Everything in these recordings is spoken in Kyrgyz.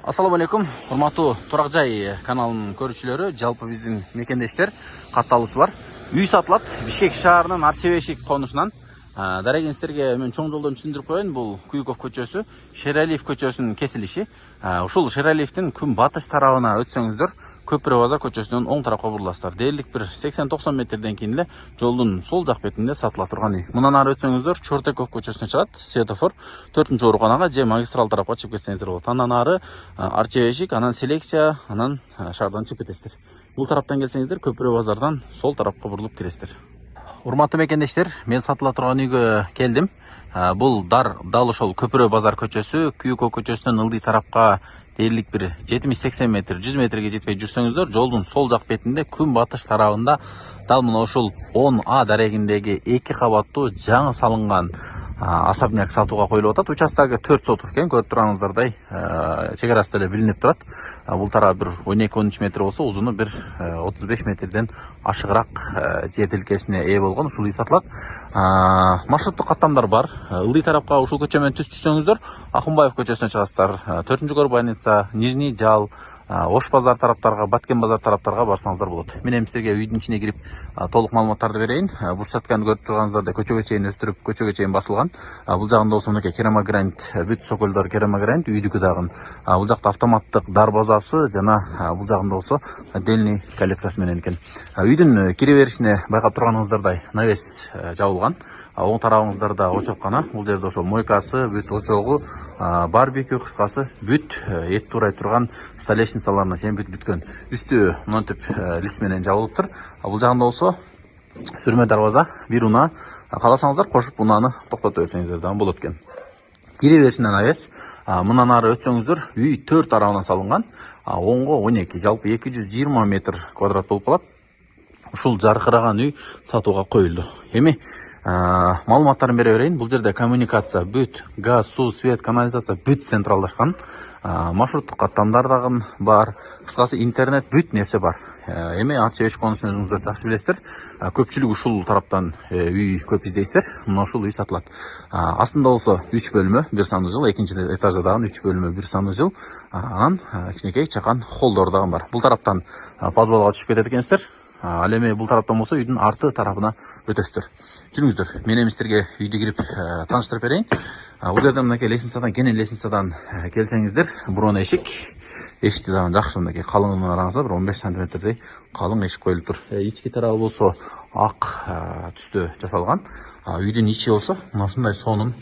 Ассаламу алейкум, урматтуу Турак жай каналынын көрүүчүлөрү, жалпы биздин мекендештер, катталуучулар. Үй сатылат Бишкек шаарынын Арчебешик конушунан. Дарегиңиздерге мен чоң жолдон түшүндүрүп коеюн. Бул Куйуков көчөсү, Шералиев көчөсүнүн кесилиши. Ушул Шералиевдин күн батыш тарабына өтсөңүздөр, Көпүрө базар көчөсүнөн оң тарапка буруласыздар. Дээрлик бир 80-90 метрден кийин эле жолдун сол жак бетинде сатыла турган үй. Мындан ары өтсөңүздөр, Чортеков көчөсүнө чыгат, светофор 4-ооруканага же магистрал тарапка чыгып кетсеңиздер болот. Андан ары Арчебешик, анан Селекция, анан шаардан чыгып кетесиздер. Бул тараптан келсеңиздер, Көпүрө базардан сол тарапка бурулуп киресиздер. Урматтуу мекендештер, мен сатыла турган үйгө келдим. Бул дал ошол Көпүрө базар көчөсү, Куйуков көчөсүнөн ылдый тарапка дээрлик бир 70-80 метр, 100 метрге жетпей жүрсөңүздөр, жолдун сол жак бетинде күн батыш тарабында дал мына ушул 10А дарегиндеги 2 кабаттуу жаңы салынган особняк сатууга коюлуп атат. Участогу 4 соток экен, көрүп турганыңыздардай, чек арасы деле билинип турат. Бул тарап бир 12-13 метр болсо, узуну бир 35 метрден ашыгыраак жер тилкесине ээ болгон ушул үй сатылат. Маршруттук каттамдар бар. Ылдый тарапка ушул көчө менен түз түшсөңүздөр, Ахунбаев көчөсүнө чыгасыздар. 4-кор больница, Нижний Жал, Ош базар тараптарга, Баткен базар тараптарга барсаңыздар болот. Мен эми силерге үйдүн ичине кирип толук маалыматтарды берейин. Бурчатканы көрүп турганыңыздардай көчөгө чейин өстүрүп, көчөгө чейин басылган. Бул жагында болсо мынакей керамогранит, бүт соколдор керамогранит, үйдүкү дагы. Бул жакта автоматтык дарбазасы жана бул жагында болсо отдельный коллекторасы менен экен. Үйдүн кире беришине байкап турганыңыздардай навес жабылган. Оң тарабыңыздарда очоккана, бул жерде ошол мойкасы, бүт очогу, барбекю, кыскасы бүт эт туурай турган столешницаларына чейин бүт бүткөн. Үстү монтип лист менен жабылыптыр. Бул жагында болсо сүрмө дарбаза, бир унаа, кааласаңыздар кошуп унааны токтото берсеңиздер дагы болот экен. Кире беришинен навес, мындан ары өтсөңүздөр, үй 4 тарабынан салынган, оңго 12, жалпы 220 метр квадрат болуп калат. Ушул жаркыраган үй сатууга коюлду. Эми маалыматтарын бере берейин. Бул жерде коммуникация бүт, газ, суу, свет, канализация бүт централдашкан. Маршруттук каттамдар дагы бар. Кыскасы интернет бүт нерсе бар. Эми Арчебешик конусун өзүңүздөр жакшы билесиздер. Көпчүлүк ушул тараптан үй көп издейсиздер. Мына ушул үй сатылат. Астында болсо 3 бөлмө, 1 санузел, экинчи этажда дагы 3 бөлмө, 1 санузел. Анан кичинекей чакан холдор дагы бар. Бул тараптан подвалга түшүп кетет экенсиздер. Ал эми бул тараптан болсо үйдүн арты тарабына өтөсүздөр. Жүрүңүздөр. Мен эми силерге үйдү кирип тааныштырып берейин. Бул жерден мынакей лестницадан, кенен лестницадан келсеңиздер, бурон эшик. Эшикти дагы жакшы мынакей калыңына караңыздар, бир 15 сантиметрдей калың эшик коюлуп тур. Ички тарабы болсо ак түстө жасалган. Үйдүн ичи болсо мына ушундай сонун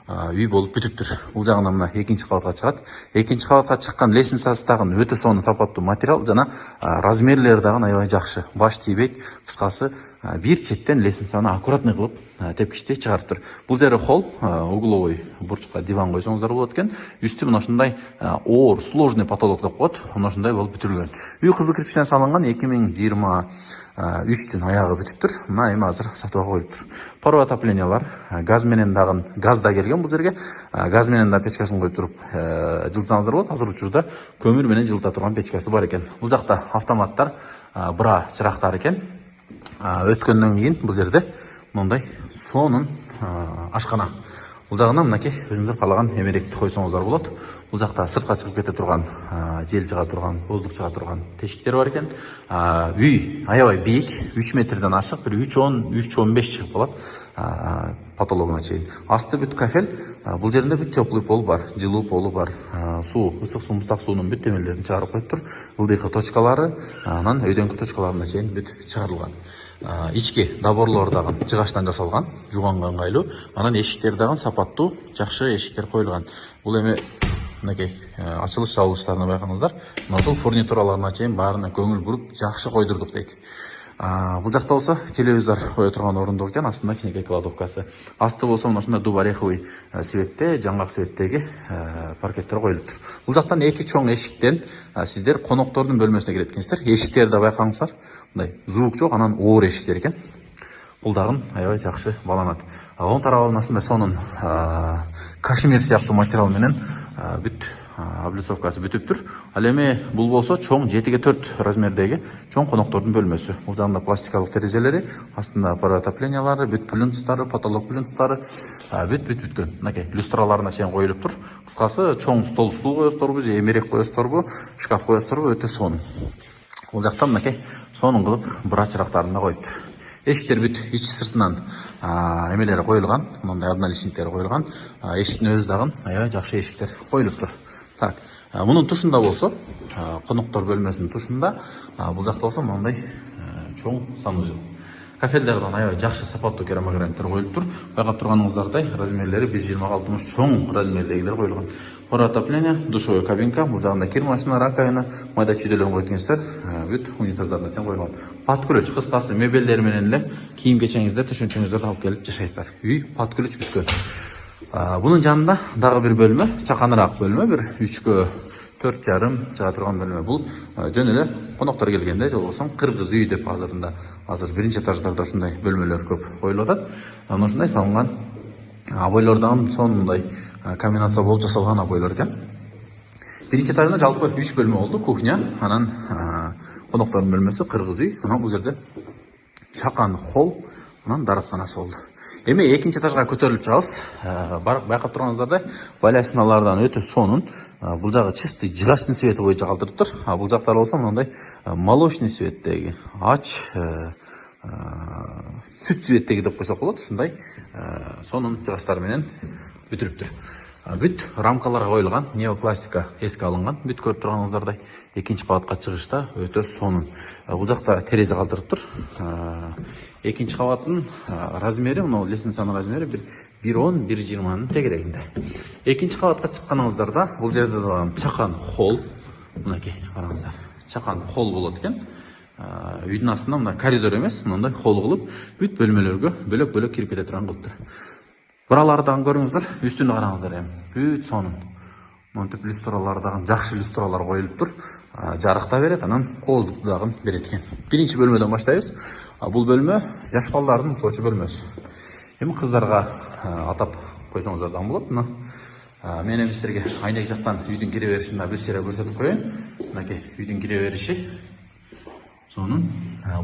үй болуп бүтүптүр. Бул жагынан мына экинчи кабатка чыгат. Экинчи кабатка чыккан лестницасы дагы өтө сонун сапаттуу материал жана размерлери дагы аябай жакшы. Баш тийбейт. Кыскасы бир четтен лестницаны аккуратный кылып тепкичти чыгарып тур. Бул жери холл, угловой бурчка диван койсоңуздар болот экен. Үстү мына ушундай оор, сложный потолок деп коет. Мына ушундай болуп бүтүрүлгөн. Үй кызыл кирпичтен салынган 2023-түн аягы бүтүптүр. Мына эми азыр сатууга коюлуптур. Паровой отопление бар. Газ менен дагы газ да келген бул жерге. Газ менен да печкасын коюп туруп жылытсаңыздар болот. Азыр учурда көмүр менен жылыта турган печкасы бар экен. Бул жакта автоматтар, бра чырактар экен. Өткөндөн кийин бул жерде мындай сонун ашкана. Бул жагынан мынакей өзүңүздөр каалаган эмеректи койсоңуздар болот. Бул жакта сыртка чыгып кете турган, жел чыга турган, воздух чыга турган тешиктер бар экен. Үй аябай бийик, 3 метрден ашык, бир 3-10-3-15 чыгып калат потологуна чейин. Асты бүт кафель, бул жеринде бүт теплый пол бар, жылуу полу бар, суу, ысык суу, мустак суунун бүт темирлерин чыгарып коюптур. Ылдыйкы точкалары, анан өйдөңкү точкаларына чейин бүт чыгарылган. Ички доборлор дагы жыгачтан жасалган, жуганга ыңгайлуу. Анан эшиктер дагы сапаттуу, жакшы эшиктер коюлган. Бул эми мынакей ачылыш жабылыштарына байкаңыздар. Мына ушул фурнитураларына чейин баарына көңүл буруп жакшы койдурдук дейт. Бул жакта болсо телевизор кое турган орундук экен, астында кичинекей кладовкасы. Асты болсо мына ушундай дуб ореховый светте, жаңгак светтеги паркеттер коюлуптур. Бул жактан 2 чоң эшиктен сиздер коноктордун бөлмөсүнө кирет экенсиздер. Эшиктерди байкаңыздар. Мындай звук жок, анан оор эшиктер экен. Бул дагы аябай жакшы баланат. Оң тарабына ушундай сонун кашемир сыяктуу материал менен бүт облицовкасы бүтүптүр. Ал эми бул болсо чоң 7/4 размердеги чоң коноктордун бөлмөсү. Бул жагында пластикалык терезелери, астында пара отоплениялары, бүт плюнтустары, потолок плюнтустары, бүткөн. Мынакей люстраларына чейин коюлуптур. Кыскасы чоң стол коесуздарбы, же эмерек коесуздарбы, шкаф коесуздарбы өтө сонун. Бул жакта мынакей сонун кылып бырачырактарын да коюптур. Эшиктер бүт ичи сыртынан эмелери коюлган, мындай обналичниктери коюлган. Эшиктин өзү дагы аябай жакшы эшиктер коюлуптур. Так, мунун тушунда болсо, коноктор бөлмөсүнүн тушунда бул жакта болсо мындай чоң санузел. Кафелдерден аябай жакшы сапаттуу керамограниттер коюлуптур. Байкап турганыңыздардай размерлери 1,20 чоң размердегилер коюлган. Пара отопление, душевой кабинка, бул жагында кир машина, раковина, майда чүйдөлөрүн койдуңуздар, бүт унитаздардын чейин койгон. Пат күлөч, кыскасы мебелдер менен эле кийим кечеңиздер, төшөнчөңүздөрдү алып келип жашайсыздар. Үй пат күлөч бүткөн. Bunun жанында дагы бир бөлмө, чаканыраак бөлмө, бир 3/4,5 чыга турган бөлмө. Бул жөн эле коноктор келгенде, же болбосо кыргыз үй деп азыр биринчи этаждарда ушундай бөлмөлөр көп коюлуп атат. Ушундай салынган абойлордон сонундай комбинация болуп жасалган абойлор экен. Биринчи этажда жалпы 3 бөлмө болду. Кухня, анан коноктордун бөлмөсү, кыргыз үй, анан бул жерде чакан холл, анан даратканасы болду. Эми экинчи этажга көтөрүлүп чыгабыз. Байкап турганыңыздардай, балясиналардан өтө сонун. Бул жагы чистый жыгачный цвети боюнча калтырыптыр. Бул жактар болсо мындай молочный цветтеги, ач, сүт цветтеги деп койсок болот. Ушундай сонун жыгачтар менен бүтүрүптүр. Бүт рамкаларга коюлган, неоклассика эске алынган. Бүт көрүп турганыңыздардай, экинчи кабатка чыгышта өтө сонун. Бул жакта терезе калтырыптыр. Экинчи кабаттын размери, мына лестницанын размери 1,10-1,20 тегерегинде. Экинчи кабатка чыкканыңыздарда бул жерде дагы чакан холл, мынакей караңыздар. Чакан холл болот экен. Үйдүн астында мына коридор эмес, мындай холл кылып, бүт бөлмөлөргө бөлөк-бөлөк кирип кете турган кылыптыр. Бураларды дагы көрүңүздөр, үстүнө караңыздар эми. Бүт сонун. Монтип люстралар дагы жакшы люстралар коюлуптур. Жарык да берет, анан кооздукту дагы берет экен. Биринчи бөлмөдөн баштайбыз. Бул бөлмө жаш балдардын уктоочу бөлмөсү. Эми кыздарга атап койсоңуздар да болот. Мына мен эми силерге айнек жактан үйдүн кире беришин бир сыйра көрсөтүп коеюн. Мынакей үйдүн кире бериши. Сонун.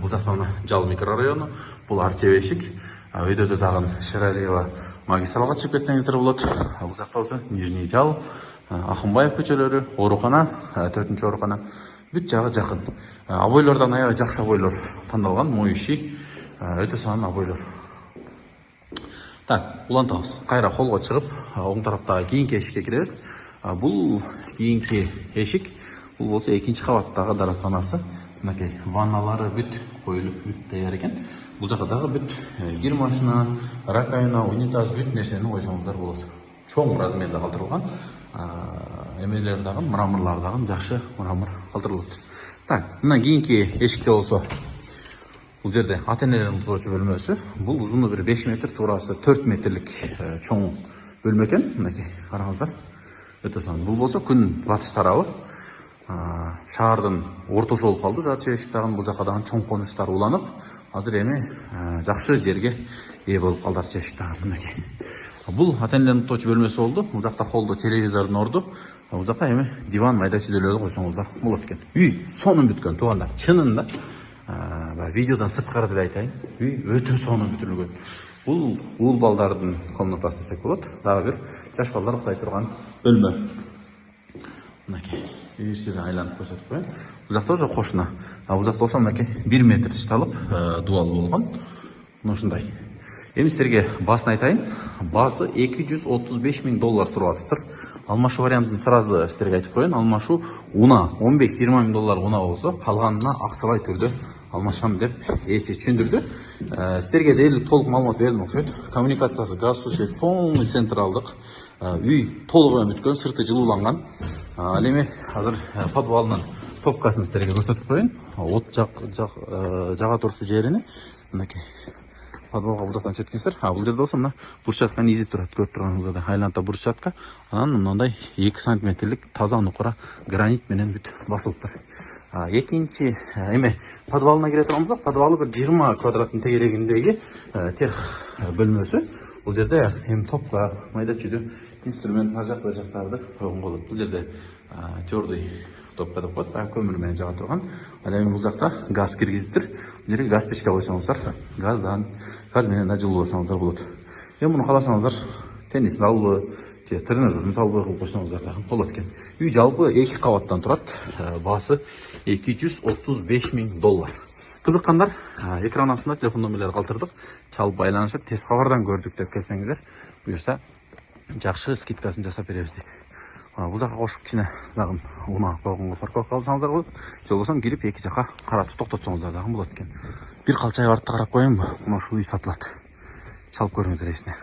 Бул жакта мына Жал микрорайону, бул арча эшик. Өйдө дагы Шералиева магистралга чыгып кетсеңиздер болот. Бул жакта болсо Нижний Жал, Акынбаев көчөлөрү, оорукана, 4-чү оорукана. Бүт жагы жакын. Абойлордон аябай жакшы абойлор тандалган, моющий, өтө сонун абойлор. Так, улантабыз. Кайра холго чыгып, оң тараптагы кийинки эшикке киребиз. Бул кийинки эшик, бул болсо экинчи кабаттагы даратканасы. Мынакей ванналары бүт коюлуп, бүт даяр экен. Бул жакта дагы бүт кир машина, раковина, унитаз, бүт нерсени койсоңуздар болот. Чоң размерде калтырылган. Эмелер дагы, мраморлар дагы жакшы мрамор калтырылыптыр. Так, мына кийинки эшикте болсо бул жерде ата-энелердин уктоочу бөлмөсү. Бул узуну бир 5 метр, туурасы 4 метрлик чоң бөлмө экен. Мынакей караңыздар. Өтө сонун. Бул болсо күн батыш тарабы. Шаардын ортосу болуп калды. Жарчы эшик дагы бул жака дагы чоң конуштар уланып, азыр эми жакшы жерге ээ болуп калды арча эшик дагы. Мынакей. Бул ата-энелердин уктоочу бөлмөсү болду. Бул жакта холдо телевизордун орду. Бул жака эми диван, майда чүйдөлөрдү койсоңуздар болот экен. Үй сонун бүткөн туугандар. Чынында видеодон сырткары деле айтайын. Үй өтө сонун бүтүрүлгөн. Бул уул балдардын комнатасы десек болот. Дагы бир жаш балдар уктай турган бөлмө. Мынакей. Бирсине айланып көрсөтүп коеюн. Бул жакта уже кошуна. Бул жакта болсо мынакей 1 метр тышталып, дуал болгон. Мына ушундай. Эми силерге баасын айтайын. Баасы $235 000 сурап атыптыр. Алмашуу вариантын сразу силерге айтып коеюн. Алмашуу уна $15-20 000 уна болсо, калганына акчалай түрдө алмашам деп эси түшүндүрдү. Силерге дээрлик толук маалымат бердим окшойт. Коммуникациясы, газ, суу, свет полный централдык. Үй толугу бүткөн, сырты жылууланган. Ал эми азыр подвалынын топкасын силерге көрсөтүп коеюн. От жага турчу жерини мынакей. Подвалга бул жактан чөткөнсүздөр. Бул жерде болсо мына бурчатканы изип турат, көрүп турганыңыздардай. Айланта бурчатка, анан мындай 2 сантиметрлик таза нукура гранит менен бүт басылыптыр. Экинчи эме подвалына кире турганбыз. Подвалы бир 20 квадраттын тегерегиндеги тех бөлмөсү. Бул жерде эми топка, майда чүйдө инструмент ар жак бер жактарды койгонго болот. Бул жерде твердый топка деп коет, баягы көмүр менен жага турган. Ал эми бул жакта газ киргизиптир. Бул жерге газ печке койсоңуздар, газ менен да жылууласаңыздар болот. Эми муну кааласаңыздар теннис залбы, тренажерный залбы кылып койсоңуздар да болот экен. Үй жалпы 2 кабаттан турат. Баасы $235.000. Кызыккандар экран астында телефон номерлери калтырдык. Чалып байланышып, тез кабардан көрдүк деп келсеңиздер, буюрса жакшы скидкасын жасап беребиз дейт. Бул жака кошуп кичине дагы уна койгонго парковка алсаңыздар болот. Же болбосо кирип эки жака каратып токтотсоңуздар дагы болот экен. Бир калчайып артта карап коеюнбу? Мына ушул үй сатылат. Чалып көрүңүздөр эсине.